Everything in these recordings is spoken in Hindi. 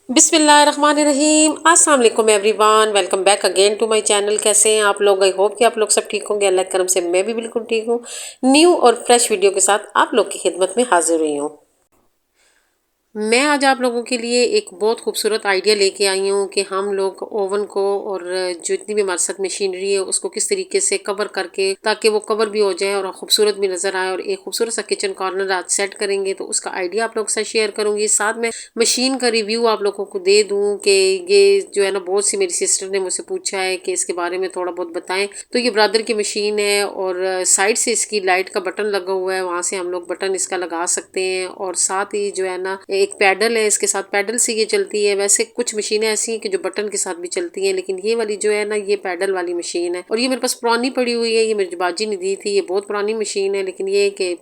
बिस्मिल्लाहिर्रहमानिर्रहीम। अस्सलाम वालेकुम everyone, welcome back again to my channel. कैसे हैं आप लोग? आई होप कि आप लोग सब ठीक होंगे। अल्लाह के करम से मैं भी बिल्कुल ठीक हूँ। न्यू और फ्रेश वीडियो के साथ आप लोग की खिदमत में हाजिर हुई हूँ। मैं आज आप लोगों के लिए एक बहुत खूबसूरत आइडिया लेके आई हूँ कि हम लोग ओवन को और जितनी भी हमारे साथ मशीनरी है उसको किस तरीके से कवर करके, ताकि वो कवर भी हो जाए और खूबसूरत भी नजर आए, और एक खूबसूरत सा किचन कॉर्नर आज सेट करेंगे। तो उसका आइडिया आप लोग से शेयर करूंगी, साथ में मशीन का रिव्यू आप लोगों को दे दूं कि ये जो है ना, बहुत सी मेरी सिस्टर ने मुझसे पूछा है कि इसके बारे में थोड़ा बहुत बताएं। तो ये ब्रदर की मशीन है और साइड से इसकी लाइट का बटन लगा हुआ है, वहां से हम लोग बटन इसका लगा सकते हैं। और साथ ही जो है ना, एक पैडल है, इसके साथ पैडल से ये चलती है। वैसे कुछ मशीनें ऐसी हैं कि जो बटन के साथ भी चलती हैं, लेकिन ये वाली जो है ना, ये पैडल वाली मशीन है। और ये मेरे पास पुरानी पड़ी हुई है, ये मेरी बाजी ने दी थी। ये बहुत पुरानी मशीन है, लेकिन ये कि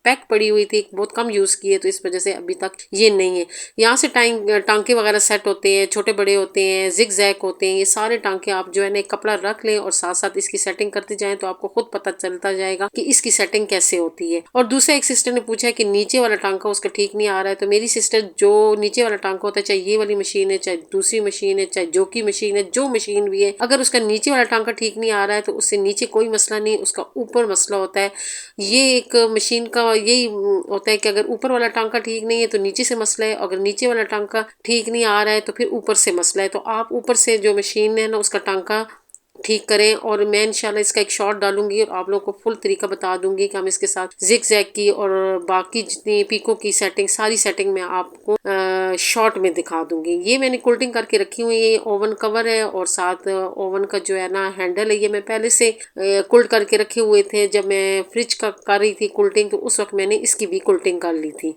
पैक पड़ी हुई थी, बहुत कम यूज़ की है, तो इस वजह से अभी तक ये नहीं है। यहाँ से टांके वगैरह सेट होते हैं, छोटे बड़े होते हैं, जिग जैक होते हैं। ये सारे टांके आप जो है ना एक कपड़ा रख लें और साथ साथ इसकी सेटिंग करते जाएं, तो आपको खुद पता चलता जाएगा कि इसकी सेटिंग कैसे होती है। और दूसरा एक सिस्टर ने पूछा है कि नीचे वाला टांका उसका ठीक नहीं आ रहा है। तो मेरी सिस्टर, जो नीचे वाला टांका होता है, चाहे ये वाली मशीन है, चाहे दूसरी मशीन है, चाहे जो की मशीन है, जो मशीन भी है, अगर उसका नीचे वाला टांका ठीक नहीं आ रहा है तो उससे नीचे कोई मसला नहीं, उसका ऊपर मसला होता है। ये एक मशीन का यही होता है कि अगर ऊपर वाला टांका ठीक नहीं है तो नीचे से मसला है, अगर नीचे वाला टांका ठीक नहीं आ रहा है तो फिर ऊपर से मसला है। तो आप ऊपर से जो मशीन है ना, उसका टांका ठीक करें। और मैं इंशाल्लाह इसका एक शॉर्ट डालूंगी और आप लोग को फुल तरीका बता दूंगी कि हम इसके साथ जिग जैग की और बाकी जितनी पीको की सेटिंग, सारी सेटिंग मैं आपको शॉर्ट में दिखा दूंगी। ये मैंने कुल्टिंग करके रखी हुई है, ओवन कवर है और साथ ओवन का जो है ना हैंडल है, ये मैं पहले से कुल्ट करके रखे हुए थे। जब मैं फ्रिज का कर रही थी कुल्टिंग, तो उस वक्त मैंने इसकी भी कुल्टिंग कर ली थी।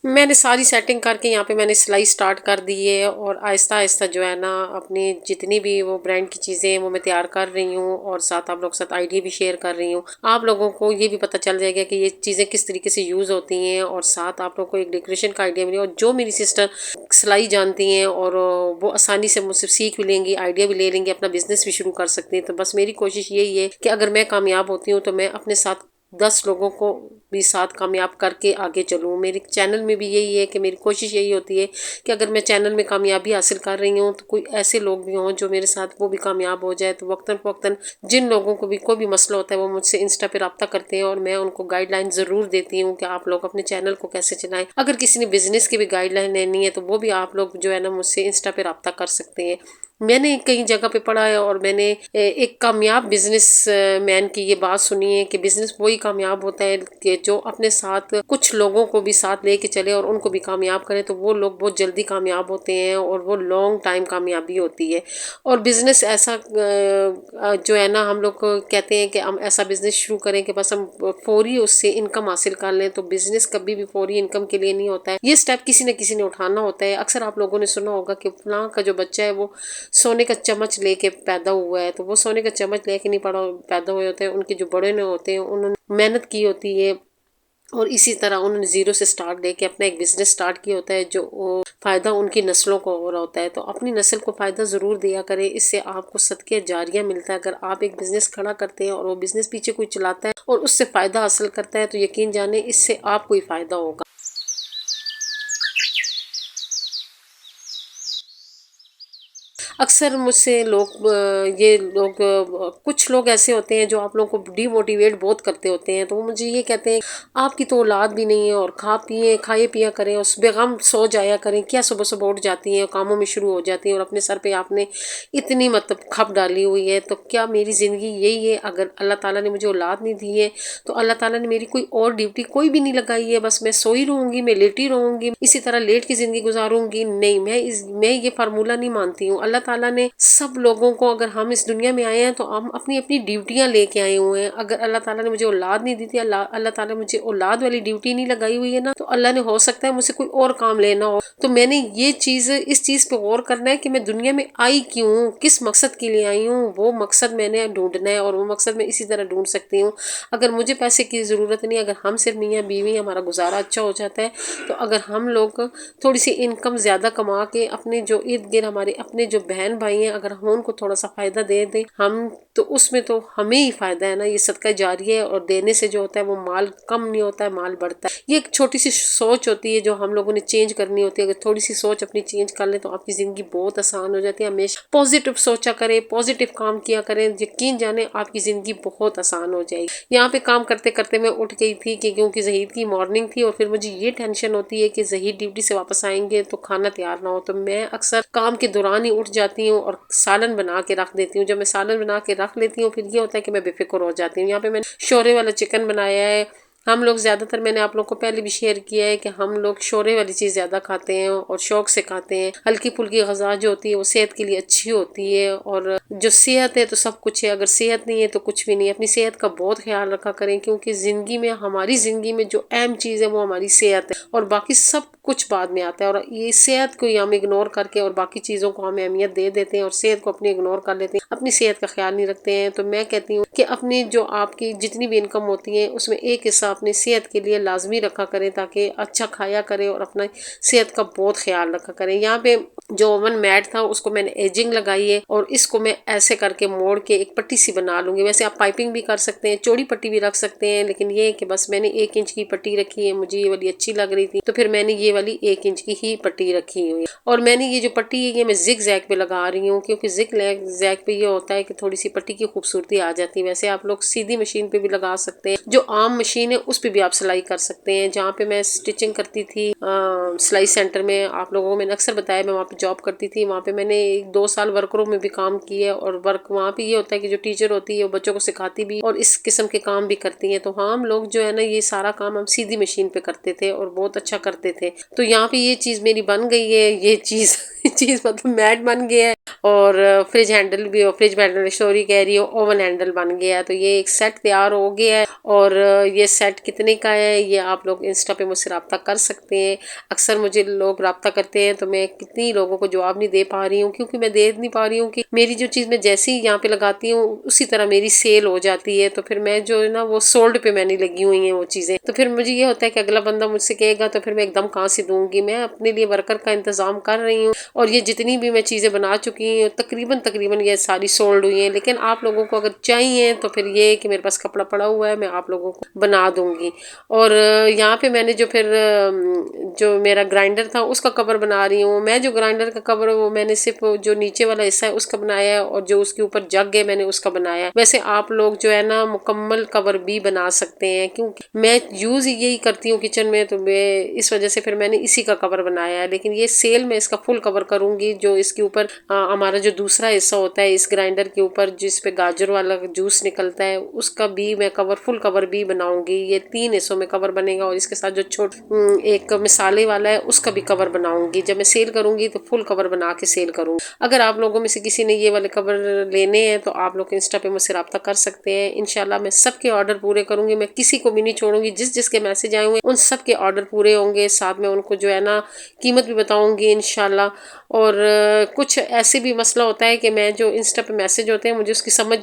मैंने सारी सेटिंग करके यहाँ पे मैंने सिलाई स्टार्ट कर दी है, और आहिस्ता आहिस्ता जो है ना, अपनी जितनी भी वो ब्रांड की चीज़ें हैं वो मैं तैयार कर रही हूँ, और साथ आप लोग के साथ आइडिया भी शेयर कर रही हूँ। आप लोगों को ये भी पता चल जाएगा कि ये चीज़ें किस तरीके से यूज़ होती हैं, और साथ आप लोग को एक डेकोरेशन का आइडिया मिले। और जो मेरी सिस्टर सिलाई जानती हैं और वो आसानी से मुझसे सीख भी लेंगी, आइडिया भी ले लेंगी, अपना बिजनेस भी शुरू कर सकती हैं। तो बस मेरी कोशिश यही है कि अगर मैं कामयाब होती हूँ तो मैं अपने साथ 10 लोगों को भी साथ कामयाब करके आगे चलूँ। मेरे चैनल में भी यही है कि मेरी कोशिश यही होती है कि अगर मैं चैनल में कामयाबी हासिल कर रही हूँ तो कोई ऐसे लोग भी हों जो मेरे साथ वो भी कामयाब हो जाए। तो वक्तन फ़वक्तन जिन लोगों को भी कोई भी मसला होता है वो मुझसे इंस्टा पे रब्ता करते हैं, और मैं उनको गाइडलाइन ज़रूर देती हूँ कि आप लोग अपने चैनल को कैसे चलाएं। अगर किसी ने बिजनेस की भी गाइडलाइन लेनी है तो वो भी आप लोग जो है ना, मुझसे इंस्टा पे रब्ता कर सकते हैं। मैंने कई जगह पे पढ़ा है और मैंने एक कामयाब बिजनेस मैन की ये बात सुनी है कि बिजनेस वही कामयाब होता है कि जो अपने साथ कुछ लोगों को भी साथ लेके चले और उनको भी कामयाब करे। तो वो लोग बहुत जल्दी कामयाब होते हैं और वो लॉन्ग टाइम कामयाबी होती है। और बिजनेस ऐसा जो है ना, हम लोग कहते हैं कि हम ऐसा बिजनेस शुरू करें कि बस हम फौरी उससे इनकम हासिल कर लें। तो बिजनेस कभी भी फौरी इनकम के लिए नहीं होता है, ये स्टेप किसी न किसी ने उठाना होता है। अक्सर आप लोगों ने सुना होगा कि फलां का जो बच्चा है वो सोने का चम्मच लेके पैदा हुआ है, तो वो सोने का चम्मच लेके नहीं पड़ा पैदा हुए होते हैं। उनके जो बड़े ने होते हैं उन्होंने मेहनत की होती है, और इसी तरह उन्होंने जीरो से स्टार्ट लेके अपना एक बिजनेस स्टार्ट किया होता है, जो फायदा उनकी नस्लों को हो रहा होता है। तो अपनी नस्ल को फायदा जरूर दिया करें, इससे आपको सदके जारिया मिलता है। अगर आप एक बिजनेस खड़ा करते हैं और वो बिजनेस पीछे कोई चलाता है और उससे फायदा हासिल करता है, तो यकीन जाने इससे आपको ही फायदा होगा। अक्सर मुझसे लोग ये लोग कुछ लोग ऐसे होते हैं जो आप लोगों को डीमोटिवेट बहुत करते होते हैं। तो वो मुझे ये कहते हैं, आपकी तो औलाद भी नहीं है और खाए पिया करें और बेगम सो जाया करें, क्या सुबह सुबह उठ जाती हैं, कामों में शुरू हो जाती हैं और अपने सर पे आपने इतनी मतलब खप डाली हुई है। तो क्या मेरी ज़िंदगी यही है? अगर अल्लाह ताला ने मुझे औलाद नहीं दी है तो अल्लाह ताला ने मेरी कोई और ड्यूटी कोई भी नहीं लगाई है। बस मैं सोई रहूंगी, मैं लेटी रहूंगी, इसी तरह लेट की ज़िंदगी गुजारूंगी? नहीं, मैं ये फार्मूला नहीं मानती हूँ। अल्लाह ताला ने सब लोगों को, अगर हम इस दुनिया में आए हैं तो हम अपनी अपनी ड्यूटियां लेके आए हुए हैं। अगर अल्लाह ताला ने मुझे औलाद नहीं दी थी, अल्लाह ताला ने मुझे औलाद वाली ड्यूटी नहीं लगाई हुई है ना, तो अल्लाह ने हो सकता है मुझसे कोई और काम लेना हो। तो मैंने ये चीज, इस चीज पे गौर करना है कि मैं दुनिया में आई क्यों, किस मकसद के लिए आई हूँ, वो मकसद मैंने ढूंढना है। और वो मकसद मैं इसी तरह ढूंढ सकती हूँ। अगर मुझे पैसे की जरूरत नहीं, अगर हम सिर्फ मियाँ बीवी, हमारा गुजारा अच्छा हो जाता है, तो अगर हम लोग थोड़ी सी इनकम ज्यादा कमा के अपने जो इर्द गिर्द हमारे अपने जो बहन भाई हैं, अगर हम उनको थोड़ा सा फायदा दे दें हम, तो उसमें तो हमें ही फायदा है ना। ये सदका जारिया है, और देने से जो होता है वो माल कम नहीं होता है, माल बढ़ता है। ये एक छोटी सी सोच होती है जो हम लोगों ने चेंज करनी होती है। अगर थोड़ी सी सोच अपनी चेंज कर ले तो आपकी जिंदगी बहुत आसान हो जाती है। हमेशा पॉजिटिव सोचा करें, पॉजिटिव काम किया करें, यकीन जाने आपकी जिंदगी बहुत आसान हो जाएगी। यहाँ पे काम करते करते मैं उठ गई थी कि क्योंकि जहीद की मॉर्निंग थी, और फिर मुझे ये टेंशन होती है कि जहीद ड्यूटी से वापस आएंगे तो खाना तैयार ना हो। तो मैं अक्सर काम के दौरान ही उठ जाती हूँ और सालन बना के रख देती हूँ। जब मैं सालन बना के रख लेती हूँ, फिर ये होता है कि मैं बेफिक्र हो जाती हूँ। यहाँ पे मैंने शोरे वाला चिकन बनाया है। हम लोग ज्यादातर, मैंने आप लोग को पहले भी शेयर किया है कि हम लोग शोरे वाली चीज ज्यादा खाते हैं और शौक से खाते हैं। हल्की फुल्की गज़ा जो होती है वो सेहत के लिए अच्छी होती है, और जो सेहत है तो सब कुछ है, अगर सेहत नहीं है तो कुछ भी नहीं है। अपनी सेहत का बहुत ख्याल रखा करें, क्योंकि जिंदगी में, हमारी जिंदगी में जो अहम चीज है वो हमारी सेहत है, और बाकी सब कुछ बाद में आता है। और ये सेहत को हम इग्नोर करके और बाकी चीजों को हम अहमियत दे देते हैं, और सेहत को अपनी इग्नोर कर लेते हैं, अपनी सेहत का ख्याल नहीं रखते हैं। तो मैं कहती हूँ कि अपनी जो आपकी जितनी भी इनकम होती है उसमें एक हिस्सा अपनी सेहत के लिए लाजमी रखा करें, ताकि अच्छा खाया करें और अपना सेहत का बहुत ख्याल रखा करें। यहाँ पे जो ओवन मैट था उसको मैंने एजिंग लगाई है, और इसको मैं ऐसे करके मोड़ के एक पट्टी सी बना लूंगी। वैसे आप पाइपिंग भी कर सकते हैं, चौड़ी पट्टी भी रख सकते हैं, लेकिन ये है कि बस मैंने 1 इंच की पट्टी रखी है, मुझे ये वाली अच्छी लग रही थी तो फिर मैंने ये वाली 1 इंच की ही पट्टी रखी हुई है। और मैंने ये जो पट्टी है ये मैं जिग जैग पे लगा रही हूँ, क्योंकि जिग जैग पे ये होता है कि थोड़ी सी पट्टी की खूबसूरती आ जाती है। वैसे आप लोग सीधी मशीन पे भी लगा सकते हैं, जो आम मशीन है उस पर भी आप सिलाई कर सकते हैं। जहाँ पे मैं स्टिचिंग करती थी सिलाई सेंटर में, आप लोगों को मैंने अक्सर बताया, मैं वहाँ पे जॉब करती थी। वहाँ पे मैंने 2 साल वर्करों में भी काम किया, और वर्क वहाँ पे ये होता है कि जो टीचर होती है वो बच्चों को सिखाती भी और इस किस्म के काम भी करती है। तो हाँ, हम लोग जो है ना ये सारा काम हम सीधी मशीन पे करते थे और बहुत अच्छा करते थे। तो यहाँ पे ये चीज मेरी बन गई है, ये चीज चीज मतलब मैट बन गया है, और फ्रिज हैंडल भी, फ्रिज हैंडल स्टोरी कह रही हो, ओवन हैंडल बन गया है। तो ये एक सेट तैयार हो गया है, और ये सेट कितने का है ये आप लोग इंस्टा पे मुझसे रब्ता कर सकते हैं। अक्सर मुझे लोग रब्ता करते हैं तो मैं कितनी लोगों को जवाब नहीं दे पा रही हूँ, क्योंकि मैं दे नहीं पा रही हूँ कि मेरी जो चीज मैं जैसे ही यहाँ पे लगाती हूँ उसी तरह मेरी सेल हो जाती है। तो फिर मैं जो है ना वो सोल्ड पे मैंने लगी हुई है वो चीजें, तो फिर मुझे ये होता है कि अगला बंदा मुझसे कहेगा तो फिर मैं एकदम कहाँ से दूंगी। मैं अपने लिए वर्कर का इंतजाम कर रही हूँ, और ये जितनी भी मैं चीजें बना चुकी हूँ तकरीबन ये सारी सोल्ड हुई है। लेकिन आप लोगों को अगर चाहिए तो फिर ये कि मेरे पास कपड़ा पड़ा हुआ है, मैं आप लोगों को बना दूंगी। और यहाँ पे मैंने जो फिर जो मेरा ग्राइंडर था उसका कवर बना रही हूँ। मैं जो ग्राइंडर का कवर है वो मैंने सिर्फ जो नीचे वाला हिस्सा है उसका बनाया है, और जो उसके ऊपर जग है मैंने उसका बनाया है। वैसे आप लोग जो है ना मुकम्मल कवर भी बना सकते हैं, क्योंकि मैं यूज यही करती हूँ किचन में, तो मैं इस वजह से फिर मैंने इसी का कवर बनाया है। लेकिन ये सेल में इसका फुल कवर करूंगी। जो इसके ऊपर हमारा जो दूसरा हिस्सा होता है इस ग्राइंडर के ऊपर जिसपे गाजर वाला जूस निकलता है, उसका भी मैं कवर, फुल कवर भी बनाऊंगी। ये 3 हिस्सों में कवर बनेगा, और इसके साथ जो एक मिसाले वाला है उसका भी कवर बनाऊंगी। जब मैं सेल करूंगी तो फुल कवर बना के सेल करूंगी। अगर आप लोगों में से किसी ने ये वाले कवर लेने हैं तो आप लोग इंस्टा पे मुझसे रब्ता कर सकते हैं। इंशाल्लाह मैं सबके ऑर्डर पूरे करूंगी, मैं किसी को भी नहीं छोड़ूंगी। जिसके मैसेज आए हुए उन सबके ऑर्डर पूरे होंगे, साथ में उनको जो है ना कीमत भी बताऊंगी इंशाल्लाह। और कुछ ऐसे भी मसला होता है कि मैं जो इंस्टा पे मैसेज होते हैं मुझे उसकी समझ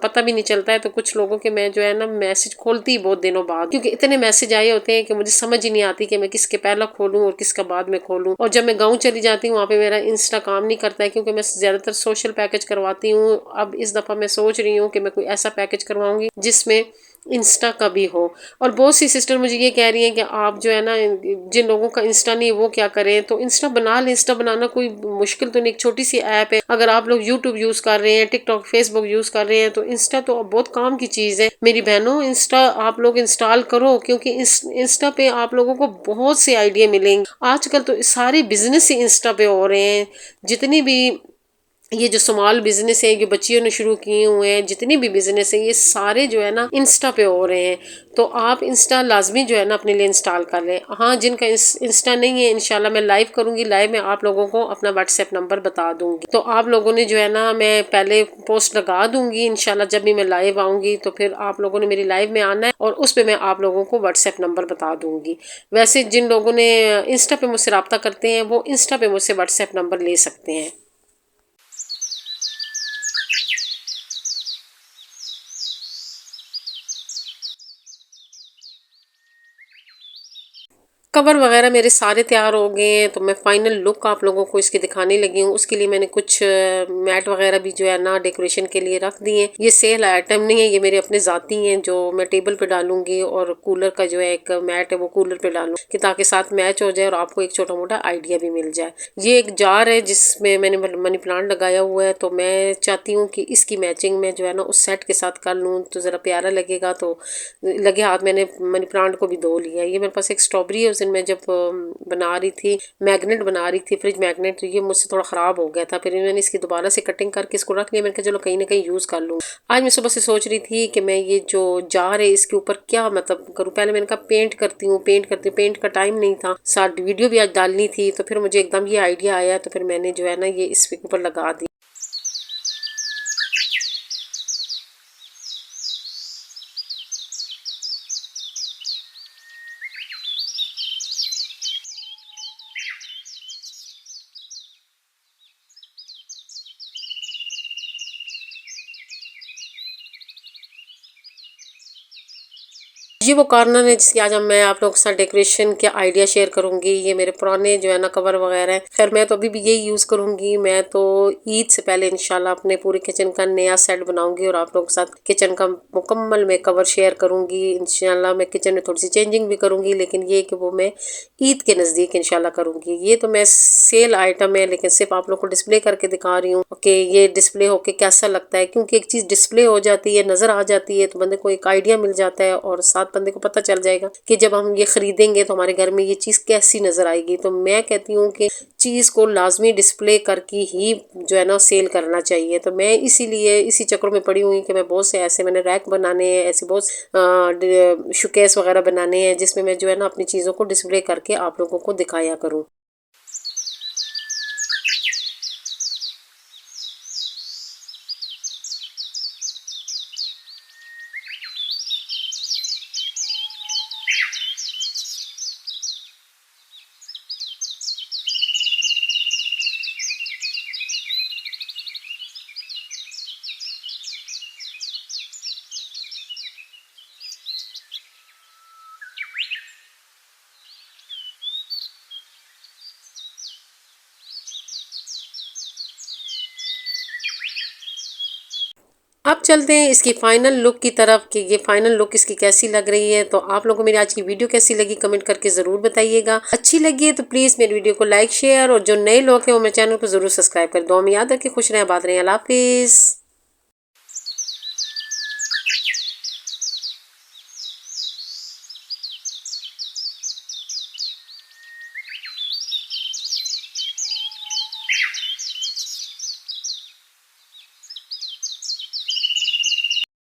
पता भी नहीं चलता है, तो कुछ लोगों के मैं जो है ना मैसेज खोलती ही बहुत दिनों बाद, क्योंकि इतने मैसेज आए होते हैं कि मुझे समझ ही नहीं आती कि मैं किसके पहला खोलूं और किसका बाद में खोलूं। और जब मैं गाँव चली जाती हूँ वहाँ पे मेरा इंस्टा काम नहीं करता है, क्योंकि मैं ज्यादातर सोशल पैकेज करवाती हूँ। अब इस दफा मैं सोच रही हूँ कि मैं कोई ऐसा पैकेज करवाऊंगी जिसमें इंस्टा का भी हो। और बहुत सी सिस्टर मुझे ये कह रही हैं कि आप जो है ना जिन लोगों का इंस्टा नहीं वो क्या करें, तो इंस्टा बना लें। इंस्टा बनाना कोई मुश्किल तो नहीं, एक छोटी सी ऐप है। अगर आप लोग यूट्यूब यूज कर रहे हैं, टिकटॉक, फेसबुक यूज कर रहे हैं, तो इंस्टा तो बहुत काम की चीज है मेरी बहनों। इंस्टा आप लोग इंस्टॉल करो, क्योंकि इंस्टा पे आप लोगों को बहुत से आइडिया मिलेंगे। आजकल तो सारे बिजनेस ही इंस्टा पे हो रहे हैं। जितनी भी ये जो स्मॉल बिजनेस है, जो बच्चियों ने शुरू किए हुए हैं, जितनी भी बिजनेस है, ये सारे जो है ना इंस्टा पे हो रहे हैं। तो आप इंस्टा लाजमी जो है ना अपने लिए इंस्टॉल कर लें। हाँ, जिनका इंस्टा नहीं है, इंशाल्लाह मैं लाइव करूंगी, लाइव में आप लोगों को अपना व्हाट्सएप नंबर बता दूंगी। तो आप लोगों ने जो है ना, मैं पहले पोस्ट लगा दूंगी इंशाल्लाह, जब भी मैं लाइव आऊंगी तो फिर आप लोगों ने मेरी लाइव में आना है और उस पर मैं आप लोगों को व्हाट्सएप नंबर बता दूंगी। वैसे जिन लोगों ने इंस्टा पे मुझसे रब्ता करते हैं, वो इंस्टा पे मुझसे व्हाट्सएप नंबर ले सकते हैं। कवर वगैरह मेरे सारे तैयार हो गए हैं, तो मैं फाइनल लुक आप लोगों को इसकी दिखाने लगी हूँ। उसके लिए मैंने कुछ मैट वगैरह भी जो है ना डेकोरेशन के लिए रख दिए हैं। ये सेल आइटम नहीं है, ये मेरे अपने ज़ाती हैं जो मैं टेबल पे डालूंगी, और कूलर का जो है एक मैट है वो कूलर पे डालूँ कि ताकि साथ मैच हो जाए और आपको एक छोटा मोटा आइडिया भी मिल जाए। ये एक जार है जिसमें मैंने मनी प्लांट लगाया हुआ है, तो मैं चाहती हूँ कि इसकी मैचिंग में जो है ना उस सेट के साथ कर लूँ तो ज़रा प्यारा लगेगा। तो लगे हाथ मैंने मनी प्लांट को भी धो लिया। ये मेरे पास एक स्ट्रॉबेरी है, उस दिन मैं जब बना रही थी, मैग्नेट बना रही थी, फ्रिज मैग्नेट, ये मुझसे थोड़ा ख़राब हो गया था। फिर मैंने इसकी दोबारा से कटिंग करके इसको रख लिया। मैंने कहा चलो कहीं ना कहीं यूज़ कर लूँ। आज मैं सुबह से सोच रही थी कि मैं ये जो जार है इसके ऊपर क्या मतलब करूँ। पहले मैंने कहा पेंट करती हूँ, पेंट का टाइम नहीं था, साथ वीडियो भी आज डालनी थी, तो फिर मुझे एकदम ये आइडिया आया, तो फिर मैंने जो है ना ये इसके ऊपर लगा दी। ये वो कॉर्नर है जिसकी आज मैं आप लोगों के साथ डेकोरेशन के आइडिया शेयर करूंगी। ये मेरे पुराने जो है ना कवर वगैरह है। खैर मैं तो अभी भी यही यूज़ करूंगी। मैं तो ईद से पहले इंशाल्लाह अपने पूरे किचन का नया सेट बनाऊंगी और आप लोगों के साथ किचन का मुकम्मल मैं कवर शेयर करूंगी। इंशाल्लाह मैं किचन में थोड़ी सी चेंजिंग भी करूंगी, लेकिन ये कि वो मैं ईद के नज़दीक इंशाल्लाह करूंगी। ये तो मैं सेल आइटम है, लेकिन सिर्फ आप लोग को डिस्प्ले करके दिखा रही हूँ कि ये डिस्प्ले होके कैसा लगता है, क्योंकि एक चीज़ डिस्प्ले हो जाती है, नज़र आ जाती है, तो बंदे को एक आइडिया मिल जाता है और साथ बंदे को पता चल जाएगा कि जब हम ये खरीदेंगे तो हमारे घर में ये चीज़ कैसी नज़र आएगी। तो मैं कहती हूँ कि चीज़ को लाजमी डिस्प्ले करके ही जो है ना सेल करना चाहिए। तो मैं इसीलिए इसी चक्कर में पड़ी हुई कि मैं बहुत से ऐसे मैंने रैक बनाने हैं, ऐसे बहुत शोकेस वगैरह बनाने हैं जिसमें मैं जो है ना अपनी चीज़ों को डिस्प्ले करके आप लोगों को दिखाया करूँ। अब चलते हैं इसकी फाइनल लुक की तरफ कि ये फाइनल लुक इसकी कैसी लग रही है। तो आप लोगों को मेरी आज की वीडियो कैसी लगी कमेंट करके ज़रूर बताइएगा। अच्छी लगी है तो प्लीज़ मेरी वीडियो को लाइक शेयर, और जो नए लोग हैं वो मेरे चैनल को ज़रूर सब्सक्राइब कर दो। में याद रखें, खुश रहें, आबाद रहें, अल्लाह हाफिज़।